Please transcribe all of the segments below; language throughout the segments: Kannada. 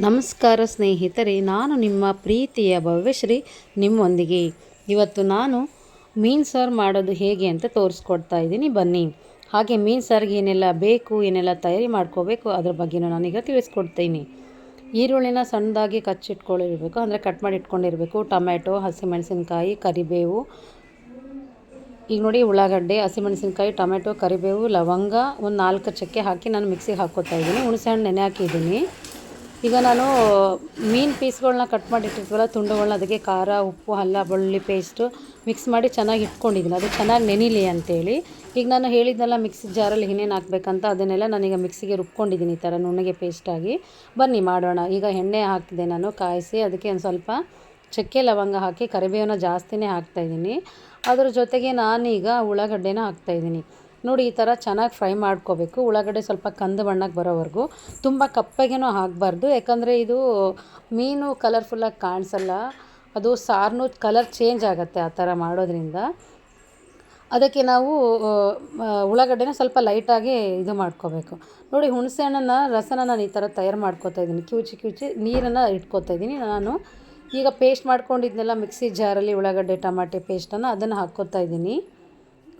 ನಮಸ್ಕಾರ ಸ್ನೇಹಿತರೆ, ನಾನು ನಿಮ್ಮ ಪ್ರೀತಿಯ ಭವ್ಯಶ್ರೀ ನಿಮ್ಮೊಂದಿಗೆ. ಇವತ್ತು ನಾನು ಮೀನು ಸಾರು ಮಾಡೋದು ಹೇಗೆ ಅಂತ ತೋರಿಸ್ಕೊಡ್ತಾ ಇದ್ದೀನಿ, ಬನ್ನಿ. ಹಾಗೆ ಮೀನು ಸಾರಿಗೆ ಏನೆಲ್ಲ ಬೇಕು, ಏನೆಲ್ಲ ತಯಾರಿ ಮಾಡ್ಕೋಬೇಕು ಅದ್ರ ಬಗ್ಗೆನೂ ನಾನೀಗ ತಿಳಿಸ್ಕೊಡ್ತೀನಿ. ಈರುಳ್ಳಿನ ಸಣ್ಣದಾಗಿ ಕಚ್ಚಿಟ್ಕೊಂಡಿರಬೇಕು, ಅಂದರೆ ಕಟ್ ಮಾಡಿ ಇಟ್ಕೊಂಡಿರಬೇಕು. ಟೊಮೆಟೊ, ಹಸಿಮೆಣಸಿನ್ಕಾಯಿ, ಕರಿಬೇವು, ಈಗ ನೋಡಿ ಉಳ್ಳಾಗಡ್ಡೆ, ಹಸಿಮೆಣಸಿನ್ಕಾಯಿ, ಟೊಮೆಟೊ, ಕರಿಬೇವು, ಲವಂಗ, ಒಂದು 4 ಚಕ್ಕೆ ಹಾಕಿ ನಾನು ಮಿಕ್ಸಿಗೆ ಹಾಕ್ಕೋತಾ ಇದ್ದೀನಿ. ಹುಣಸೆಹಣ್ಣು ನೆನೆ ಹಾಕಿದ್ದೀನಿ. ಈಗ ನಾನು ಮೀನು ಪೀಸ್ಗಳನ್ನ ಕಟ್ ಮಾಡಿ ಇಟ್ಟಿರ್ತೀವಲ್ಲ, ತುಂಡುಗಳನ್ನ, ಅದಕ್ಕೆ ಖಾರ, ಉಪ್ಪು, ಅಲ್ಲ ಬೆಳ್ಳುಳ್ಳಿ ಪೇಸ್ಟು ಮಿಕ್ಸ್ ಮಾಡಿ ಚೆನ್ನಾಗಿ ಇಟ್ಕೊಂಡಿದ್ದೀನಿ. ಅದು ಚೆನ್ನಾಗಿ ನೆನಿಲಿ ಅಂತೇಳಿ. ಈಗ ನಾನು ಹೇಳಿದ್ನೆಲ್ಲ ಮಿಕ್ಸಿ ಜಾರಲ್ಲಿ ಏನೇನು ಹಾಕಬೇಕಂತ ಅದನ್ನೆಲ್ಲ ನಾನೀಗ ಮಿಕ್ಸಿಗೆ ರುಬ್ಕೊಂಡಿದ್ದೀನಿ, ಈ ಥರ ನುಣ್ಣಗೆ ಪೇಸ್ಟಾಗಿ. ಬನ್ನಿ ಮಾಡೋಣ. ಈಗ ಎಣ್ಣೆ ಹಾಕಿದೆ ನಾನು ಕಾಯಿಸಿ, ಅದಕ್ಕೆ ಒಂದು ಸ್ವಲ್ಪ ಚಕ್ಕೆ ಲವಂಗ ಹಾಕಿ ಕರಿಬೇವನ್ನ ಜಾಸ್ತಿನೇ ಹಾಕ್ತಾಯಿದ್ದೀನಿ. ಅದ್ರ ಜೊತೆಗೆ ನಾನೀಗ ಉಳ್ಳಾಗಡ್ಡೆನ ಹಾಕ್ತಾಯಿದ್ದೀನಿ. ನೋಡಿ, ಈ ಥರ ಚೆನ್ನಾಗಿ ಫ್ರೈ ಮಾಡ್ಕೋಬೇಕು. ಉಳ್ಳಾಗಡ್ಡೆ ಸ್ವಲ್ಪ ಕಂದು ಬಣ್ಣಕ್ಕೆ ಬರೋವರೆಗೂ. ತುಂಬ ಕಪ್ಪಗೇನೂ ಆಗಬಾರ್ದು, ಯಾಕಂದರೆ ಇದು ಮೀನು ಕಲರ್ಫುಲ್ಲಾಗಿ ಕಾಣಿಸಲ್ಲ, ಅದು ಸಾರನು ಕಲರ್ ಚೇಂಜ್ ಆಗುತ್ತೆ ಆ ಥರ ಮಾಡೋದ್ರಿಂದ. ಅದಕ್ಕೆ ನಾವು ಉಳ್ಳಾಗಡ್ಡೆನ ಸ್ವಲ್ಪ ಲೈಟಾಗಿ ಇದು ಮಾಡ್ಕೋಬೇಕು. ನೋಡಿ, ಹುಣಸೆ ಹಣ್ಣನ್ನು ರಸನ ನಾನು ಈ ಥರ ತಯಾರು ಮಾಡ್ಕೋತಾ ಇದ್ದೀನಿ. ಕಿವುಚಿ ನೀರನ್ನು ಇಟ್ಕೋತಾ ಇದ್ದೀನಿ ನಾನು. ಈಗ ಪೇಸ್ಟ್ ಮಾಡ್ಕೊಂಡಿದ್ನೆಲ್ಲ ಮಿಕ್ಸಿ ಜಾರಲ್ಲಿ ಉಳ್ಳಾಗಡ್ಡೆ ಟಮಾಟೆ ಪೇಸ್ಟನ್ನು ಅದನ್ನು ಹಾಕ್ಕೋತಾ ಇದ್ದೀನಿ.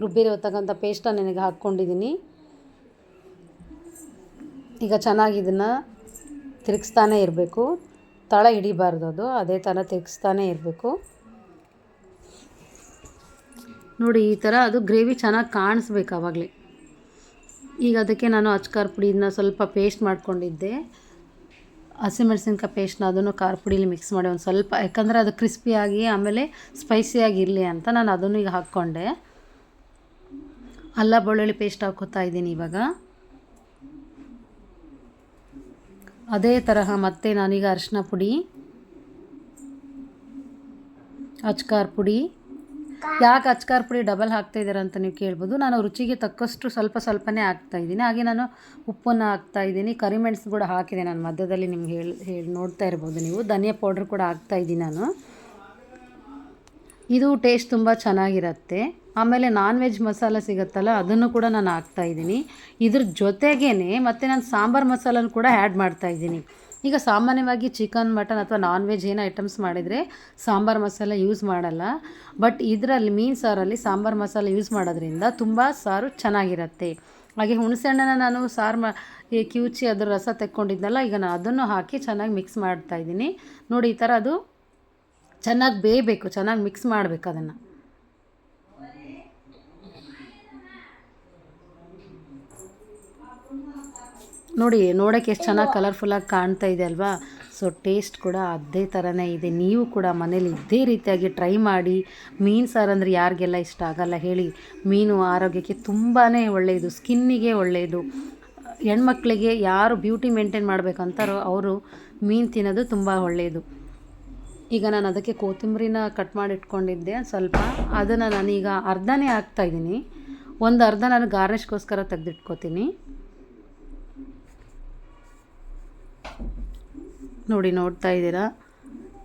ರುಬ್ಬಿರತಕ್ಕಂಥ ಪೇಸ್ಟನ್ನು ನನಗೆ ಹಾಕ್ಕೊಂಡಿದ್ದೀನಿ. ಈಗ ಚೆನ್ನಾಗಿ ಇದನ್ನು ತಿರುಗಿಸ್ತಾನೆ ಇರಬೇಕು, ತಳ ಹಿಡಿಬಾರ್ದು, ಅದು ಅದೇ ಥರ ತಿರುಗಿಸ್ತಾನೆ ಇರಬೇಕು. ನೋಡಿ, ಈ ಥರ ಅದು ಗ್ರೇವಿ ಚೆನ್ನಾಗಿ ಕಾಣಿಸ್ಬೇಕು ಆವಾಗಲೇ. ಈಗ ಅದಕ್ಕೆ ನಾನು ಅಚ್ಕಾರ್ ಪುಡಿನ ಸ್ವಲ್ಪ ಪೇಸ್ಟ್ ಮಾಡ್ಕೊಂಡಿದ್ದೆ, ಹಸಿಮೆಣಸಿನ್ಕಾಯಿ ಪೇಸ್ಟ್ನ ಅದನ್ನು ಖಾರ ಪುಡಿಲಿ ಮಿಕ್ಸ್ ಮಾಡಿ ಒಂದು ಸ್ವಲ್ಪ, ಯಾಕಂದರೆ ಅದು ಕ್ರಿಸ್ಪಿಯಾಗಿ ಆಮೇಲೆ ಸ್ಪೈಸಿಯಾಗಿರಲಿ ಅಂತ ನಾನು ಅದನ್ನು ಈಗ ಹಾಕ್ಕೊಂಡೆ. ಅಲ್ಲ ಬೆಳ್ಳುಳ್ಳಿ ಪೇಸ್ಟ್ ಹಾಕ್ಕೋತಾ ಇದ್ದೀನಿ ಇವಾಗ. ಅದೇ ತರಹ ಮತ್ತೆ ನಾನೀಗ ಅರಿಶಿನ ಪುಡಿ, ಅಚ್ಕಾರ್ ಪುಡಿ. ಯಾಕೆ ಅಚ್ಕಾರ್ ಪುಡಿ ಡಬಲ್ ಹಾಕ್ತಾಯಿದ್ದಾರೆ ಅಂತ ನೀವು ಕೇಳ್ಬೋದು. ನಾನು ರುಚಿಗೆ ತಕ್ಕಷ್ಟು ಸ್ವಲ್ಪನೇ ಹಾಕ್ತಾಯಿದ್ದೀನಿ. ಹಾಗೆ ನಾನು ಉಪ್ಪನ್ನು ಹಾಕ್ತಾಯಿದ್ದೀನಿ, ಕರಿಮೆಣಸು ಕೂಡ ಹಾಕಿದೆ ನಾನು ಮಧ್ಯದಲ್ಲಿ, ನಿಮ್ಗೆ ಹೇಳಿ ನೋಡ್ತಾ ಇರ್ಬೋದು ನೀವು. ಧನಿಯಾ ಪೌಡ್ರ್ ಕೂಡ ಹಾಕ್ತಾಯಿದ್ದೀನಿ ನಾನು. ಇದು ಟೇಸ್ಟ್ ತುಂಬ ಚೆನ್ನಾಗಿರುತ್ತೆ. ಆಮೇಲೆ ನಾನ್ ವೆಜ್ ಮಸಾಲ ಸಿಗುತ್ತಲ್ಲ, ಅದನ್ನು ಕೂಡ ನಾನು ಹಾಕ್ತಾಯಿದ್ದೀನಿ. ಇದ್ರ ಜೊತೆಗೇ ಮತ್ತು ನಾನು ಸಾಂಬಾರು ಮಸಾಲನ ಕೂಡ ಆ್ಯಡ್ ಮಾಡ್ತಾಯಿದ್ದೀನಿ. ಈಗ ಸಾಮಾನ್ಯವಾಗಿ ಚಿಕನ್, ಮಟನ್ ಅಥವಾ ನಾನ್ ವೆಜ್ ಏನೋ ಐಟಮ್ಸ್ ಮಾಡಿದರೆ ಸಾಂಬಾರು ಮಸಾಲ ಯೂಸ್ ಮಾಡಲ್ಲ. ಬಟ್ ಇದರಲ್ಲಿ ಮೀನು ಸಾರಲ್ಲಿ ಸಾಂಬಾರು ಮಸಾಲ ಯೂಸ್ ಮಾಡೋದ್ರಿಂದ ತುಂಬ ಸಾರು ಚೆನ್ನಾಗಿರುತ್ತೆ. ಹಾಗೆ ಹುಣಸೆಹಣ್ಣನ್ನು ನಾನು ಕಿವುಚಿ ಅದರ ರಸ ತೆಕ್ಕೊಂಡಿದ್ನಲ್ಲ, ಈಗ ನಾನು ಅದನ್ನು ಹಾಕಿ ಚೆನ್ನಾಗಿ ಮಿಕ್ಸ್ ಮಾಡ್ತಾಯಿದ್ದೀನಿ. ನೋಡಿ, ಈ ಥರ ಅದು ಚೆನ್ನಾಗಿ ಬೇಯಬೇಕು, ಚೆನ್ನಾಗಿ ಮಿಕ್ಸ್ ಮಾಡಬೇಕು ಅದನ್ನು. ನೋಡಿ, ನೋಡೋಕ್ಕೆ ಎಷ್ಟು ಚೆನ್ನಾಗಿ ಕಲರ್ಫುಲ್ಲಾಗಿ ಕಾಣ್ತಾ ಇದೆ ಅಲ್ವಾ. ಸೊ ಟೇಸ್ಟ್ ಕೂಡ ಅದೇ ಥರನೇ ಇದೆ. ನೀವು ಕೂಡ ಮನೇಲಿ ಇದೇ ರೀತಿಯಾಗಿ ಟ್ರೈ ಮಾಡಿ. ಮೀನು ಸಾರು ಅಂದರೆ ಯಾರಿಗೆಲ್ಲ ಇಷ್ಟ ಆಗಲ್ಲ ಹೇಳಿ. ಮೀನು ಆರೋಗ್ಯಕ್ಕೆ ತುಂಬಾ ಒಳ್ಳೆಯದು, ಸ್ಕಿನ್ನಿಗೆ ಒಳ್ಳೆಯದು. ಹೆಣ್ಮಕ್ಳಿಗೆ ಯಾರು ಬ್ಯೂಟಿ ಮೇಂಟೈನ್ ಮಾಡಬೇಕಂತಾರೋ ಅವರು ಮೀನು ತಿನ್ನೋದು ತುಂಬ ಒಳ್ಳೆಯದು. ಈಗ ನಾನು ಅದಕ್ಕೆ ಕೊತ್ತಂಬರಿನ ಕಟ್ ಮಾಡಿ ಇಟ್ಕೊಂಡಿದ್ದೆ ಸ್ವಲ್ಪ, ಅದನ್ನು ನಾನೀಗ ಅರ್ಧನೇ ಹಾಕ್ತಾಯಿದ್ದೀನಿ. ಒಂದು ಅರ್ಧ ನಾನು ಗಾರ್ನಿಷ್ಗೋಸ್ಕರ ತೆಗೆದಿಟ್ಕೋತೀನಿ. ನೋಡಿ, ನೋಡ್ತಾ ಇದ್ದೀರಾ,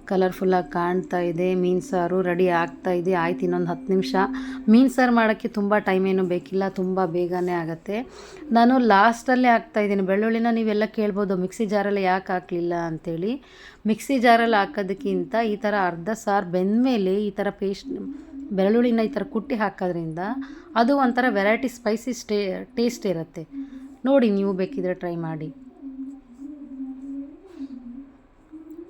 ಕಲರ್ಫುಲ್ಲಾಗಿ ಕಾಣ್ತಾ ಇದೆ. ಮೀನು ಸಾರು ರೆಡಿ ಆಗ್ತಾಯಿದೆ. ಆಯ್ತು, ಇನ್ನೊಂದು 10 ನಿಮಿಷ. ಮೀನು ಸಾರು ಮಾಡೋಕ್ಕೆ ತುಂಬ ಟೈಮ್ ಏನೂ ಬೇಕಿಲ್ಲ, ತುಂಬ ಬೇಗನೆ ಆಗುತ್ತೆ. ನಾನು ಲಾಸ್ಟಲ್ಲೇ ಹಾಕ್ತಾಯಿದ್ದೀನಿ ಬೆಳ್ಳುಳ್ಳಿನ. ನೀವೆಲ್ಲ ಕೇಳ್ಬೋದು ಮಿಕ್ಸಿ ಜಾರಲ್ಲಿ ಯಾಕೆ ಹಾಕಲಿಲ್ಲ ಅಂಥೇಳಿ. ಮಿಕ್ಸಿ ಜಾರಲ್ಲಿ ಹಾಕೋದಕ್ಕಿಂತ ಈ ಥರ ಅರ್ಧ ಸಾರು ಬೆಂದಮೇಲೆ ಈ ಥರ ಪೇಸ್ಟ್ ಬೆಳ್ಳುಳ್ಳಿನ ಈ ಥರ ಕುಟ್ಟಿ ಹಾಕೋದ್ರಿಂದ ಅದು ಒಂಥರ ವೆರೈಟಿ ಸ್ಪೈಸಿ ಟೇಸ್ಟ್ ಇರುತ್ತೆ. ನೋಡಿ, ನೀವು ಬೇಕಿದ್ರೆ ಟ್ರೈ ಮಾಡಿ.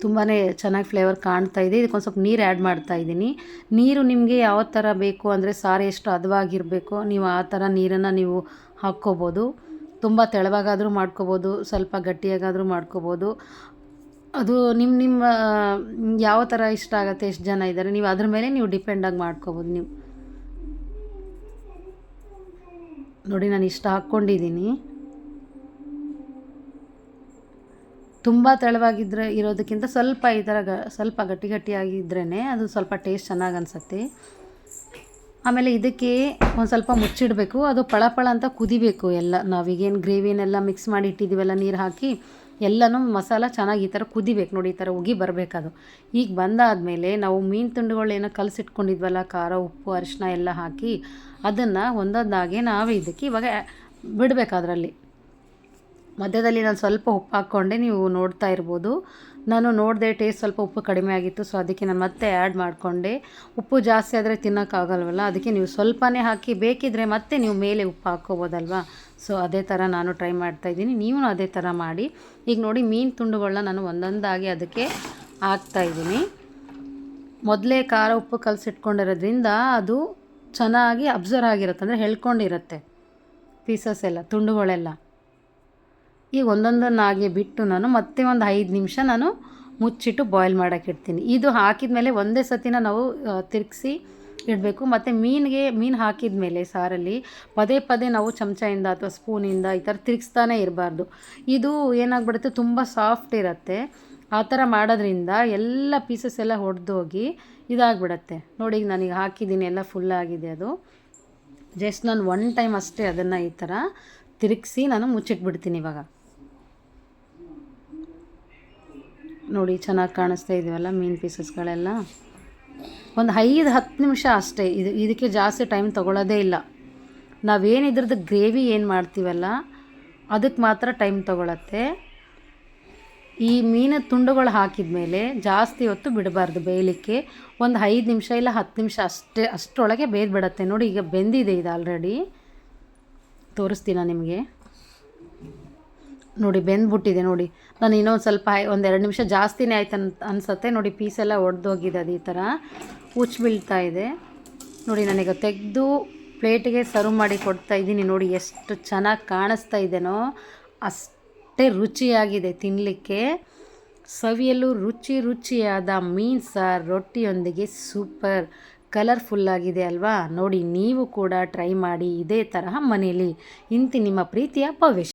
ತುಂಬಾ ಚೆನ್ನಾಗಿ ಫ್ಲೇವರ್ ಕಾಣ್ತಾ ಇದೆ. ಇದಕ್ಕೊಂದು ಸ್ವಲ್ಪ ನೀರು ಆ್ಯಡ್ ಮಾಡ್ತಾಯಿದ್ದೀನಿ. ನೀರು ನಿಮಗೆ ಯಾವ ಥರ ಬೇಕು ಅಂದರೆ, ಸಾರು ಎಷ್ಟು ಹದವಾಗಿರಬೇಕು ನೀವು ಆ ಥರ ನೀರನ್ನು ನೀವು ಹಾಕ್ಕೋಬೋದು. ತುಂಬ ತೆಳುವಾಗಾದರೂ ಮಾಡ್ಕೋಬೋದು, ಸ್ವಲ್ಪ ಗಟ್ಟಿಯಾಗಾದರೂ ಮಾಡ್ಕೋಬೋದು. ಅದು ನಿಮ್ಮ ಯಾವ ಥರ ಇಷ್ಟ ಆಗುತ್ತೆ, ಎಷ್ಟು ಜನ ಇದ್ದಾರೆ ನೀವು ಅದ್ರ ಮೇಲೆ ನೀವು ಡಿಪೆಂಡಾಗಿ ಮಾಡ್ಕೋಬೋದು ನೀವು. ನೋಡಿ, ನಾನು ಇಷ್ಟ ಹಾಕ್ಕೊಂಡಿದ್ದೀನಿ. ತುಂಬ ತೆಳುವಾಗಿದ್ದರೆ ಇರೋದಕ್ಕಿಂತ ಸ್ವಲ್ಪ ಈ ಥರ ಸ್ವಲ್ಪ ಗಟ್ಟಿಯಾಗಿದ್ರೇ ಅದು ಸ್ವಲ್ಪ ಟೇಸ್ಟ್ ಚೆನ್ನಾಗಿ ಅನಿಸುತ್ತೆ. ಆಮೇಲೆ ಇದಕ್ಕೆ ಒಂದು ಸ್ವಲ್ಪ ಮುಚ್ಚಿಡಬೇಕು, ಅದು ಪಳ ಅಂತ ಕುದಿಬೇಕು ಎಲ್ಲ. ನಾವೀಗೇನು ಗ್ರೇವಿನೆಲ್ಲ ಮಿಕ್ಸ್ ಮಾಡಿ ಇಟ್ಟಿದ್ದೀವಲ್ಲ, ನೀರು ಹಾಕಿ ಎಲ್ಲನೂ ಮಸಾಲ ಚೆನ್ನಾಗಿ ಈ ಥರ ಕುದಿಬೇಕು. ನೋಡಿ, ಈ ಥರ ಉಗಿ ಬರಬೇಕದು. ಈಗ ಬಂದಾದಮೇಲೆ ನಾವು ಮೀನು ತುಂಡುಗಳೇನೋ ಕಲಸಿಟ್ಕೊಂಡಿದ್ವಲ್ಲ, ಖಾರ, ಉಪ್ಪು, ಅರಿಶಿನ ಎಲ್ಲ ಹಾಕಿ ಅದನ್ನು ಒಂದೊಂದಾಗೆ ನಾವು ಇದಕ್ಕೆ ಇವಾಗ ಬಿಡಬೇಕು ಅದರಲ್ಲಿ. ಮಧ್ಯದಲ್ಲಿ ನಾನು ಸ್ವಲ್ಪ ಉಪ್ಪು ಹಾಕ್ಕೊಂಡೆ, ನೀವು ನೋಡ್ತಾ ಇರ್ಬೋದು. ನಾನು ನೋಡಿದೆ ಟೇಸ್ಟ್ ಸ್ವಲ್ಪ ಉಪ್ಪು ಕಡಿಮೆ ಆಗಿತ್ತು, ಸೊ ಅದಕ್ಕೆ ನಾನು ಮತ್ತೆ ಆ್ಯಡ್ ಮಾಡಿಕೊಂಡೆ. ಉಪ್ಪು ಜಾಸ್ತಿ ಆದರೆ ತಿನ್ನೋಕ್ಕಾಗಲ್ವಲ್ಲ, ಅದಕ್ಕೆ ನೀವು ಸ್ವಲ್ಪನೇ ಹಾಕಿ, ಬೇಕಿದ್ದರೆ ಮತ್ತೆ ನೀವು ಮೇಲೆ ಉಪ್ಪು ಹಾಕ್ಕೋಬೋದಲ್ವಾ. ಸೊ ಅದೇ ಥರ ನಾನು ಟ್ರೈ ಮಾಡ್ತಾಯಿದ್ದೀನಿ, ನೀವು ಅದೇ ಥರ ಮಾಡಿ. ಈಗ ನೋಡಿ ಮೀನು ತುಂಡುಗಳನ್ನ ನಾನು ಒಂದೊಂದಾಗಿ ಅದಕ್ಕೆ ಹಾಕ್ತಾಯಿದ್ದೀನಿ. ಮೊದಲೇ ಖಾರ ಉಪ್ಪು ಕಲಸಿಟ್ಕೊಂಡಿರೋದ್ರಿಂದ ಅದು ಚೆನ್ನಾಗಿ ಅಬ್ಸರ್ವ್ ಆಗಿರುತ್ತೆ, ಅಂದರೆ ಎಳ್ಕೊಂಡಿರುತ್ತೆ ಪೀಸಸ್ ಎಲ್ಲ, ತುಂಡುಗಳೆಲ್ಲ. ಈಗ ಒಂದೊಂದನ್ನಾಗಿ ಬಿಟ್ಟು ನಾನು ಮತ್ತೆ ಒಂದು 5 ನಿಮಿಷ ನಾನು ಮುಚ್ಚಿಟ್ಟು ಬಾಯ್ಲ್ ಮಾಡೋಕ್ಕಿಡ್ತೀನಿ. ಇದು ಹಾಕಿದ ಮೇಲೆ ಒಂದೇ ಸತಿನ ನಾವು ತಿರುಗಿಸಿ ಇಡಬೇಕು. ಮತ್ತು ಮೀನು ಹಾಕಿದ ಮೇಲೆ ಸಾರಲ್ಲಿ ಪದೇ ಪದೇ ನಾವು ಚಮಚದಿಂದ ಅಥವಾ ಸ್ಪೂನಿಂದ ಈ ಥರ ತಿರುಗಿಸ್ತಾನೆ ಇರಬಾರ್ದು. ಇದು ಏನಾಗ್ಬಿಡುತ್ತೆ, ತುಂಬ ಸಾಫ್ಟ್ ಇರುತ್ತೆ. ಆ ಥರ ಮಾಡೋದ್ರಿಂದ ಎಲ್ಲ ಪೀಸಸ್ ಎಲ್ಲ ಒಡೆದೋಗಿ ಇದಾಗ್ಬಿಡತ್ತೆ. ನೋಡಿ ಈಗ ನಾನೀಗ ಹಾಕಿದ್ದೀನಿ, ಎಲ್ಲ ಫುಲ್ಲಾಗಿದೆ ಅದು. ಜಸ್ಟ್ ನಾನು 1 ಟೈಮ್ ಅಷ್ಟೇ ಅದನ್ನು ಈ ಥರ ತಿರುಗಿಸಿ ನಾನು ಮುಚ್ಚಿಟ್ಬಿಡ್ತೀನಿ. ಇವಾಗ ನೋಡಿ ಚೆನ್ನಾಗಿ ಕಾಣಿಸ್ತಾ ಇದೆಯಲ್ಲ ಮೀನು ಪೀಸಸ್ಗಳೆಲ್ಲ. ಒಂದು 5-10 ನಿಮಿಷ ಅಷ್ಟೇ, ಇದಕ್ಕೆ ಜಾಸ್ತಿ ಟೈಮ್ ತೊಗೊಳ್ಳೋದೇ ಇಲ್ಲ. ನಾವೇನಿದ್ರದ್ದು ಗ್ರೇವಿ ಏನು ಮಾಡ್ತೀವಲ್ಲ ಅದಕ್ಕೆ ಮಾತ್ರ ಟೈಮ್ ತೊಗೊಳತ್ತೆ. ಈ ಮೀನು ತುಂಡುಗಳು ಹಾಕಿದ ಮೇಲೆ ಜಾಸ್ತಿ ಹೊತ್ತು ಬಿಡಬಾರ್ದು ಬೇಯಲಿಕ್ಕೆ. ಒಂದು 5 ನಿಮಿಷ ಇಲ್ಲ 10 ನಿಮಿಷ ಅಷ್ಟರೊಳಗೆ ಬೇಯ್ದುಬಿಡತ್ತೆ. ನೋಡಿ ಈಗ ಬೆಂದಿದೆ ಇದು ಆಲ್ರೆಡಿ, ತೋರಿಸ್ತೀನಿ ನಿಮಗೆ. ನೋಡಿ ಬೆಂದ್ಬಿಟ್ಟಿದೆ ನೋಡಿ. ನಾನು ಇನ್ನೊಂದು ಸ್ವಲ್ಪ 1-2 ನಿಮಿಷ ಜಾಸ್ತಿನೇ ಆಯ್ತು ಅನಿಸುತ್ತೆ. ನೋಡಿ ಪೀಸೆಲ್ಲ ಒಡೆದೋಗಿದೆ, ಅದು ಈ ಥರ ಉಚ್ಚಿ ಬೀಳ್ತಾ ಇದೆ. ನೋಡಿ ನಾನೀಗ ತೆಗೆದು ಪ್ಲೇಟಿಗೆ ಸರ್ವ್ ಮಾಡಿ ಕೊಡ್ತಾಯಿದ್ದೀನಿ. ನೋಡಿ ಎಷ್ಟು ಚೆನ್ನಾಗಿ ಕಾಣಿಸ್ತಾ ಇದೆನೋ ಅಷ್ಟೇ ರುಚಿಯಾಗಿದೆ ತಿನ್ನಲಿಕ್ಕೆ. ಸವಿಯಲು ರುಚಿಯಾದ ಮೀನು ಸಾರು ರೊಟ್ಟಿಯೊಂದಿಗೆ ಸೂಪರ್ ಕಲರ್ಫುಲ್ಲಾಗಿದೆ ಅಲ್ವಾ. ನೋಡಿ ನೀವು ಕೂಡ ಟ್ರೈ ಮಾಡಿ ಇದೇ ತರಹ ಮನೇಲಿ. ಇಂತಿ ನಿಮ್ಮ ಪ್ರೀತಿಯ ಭವ್ಯ.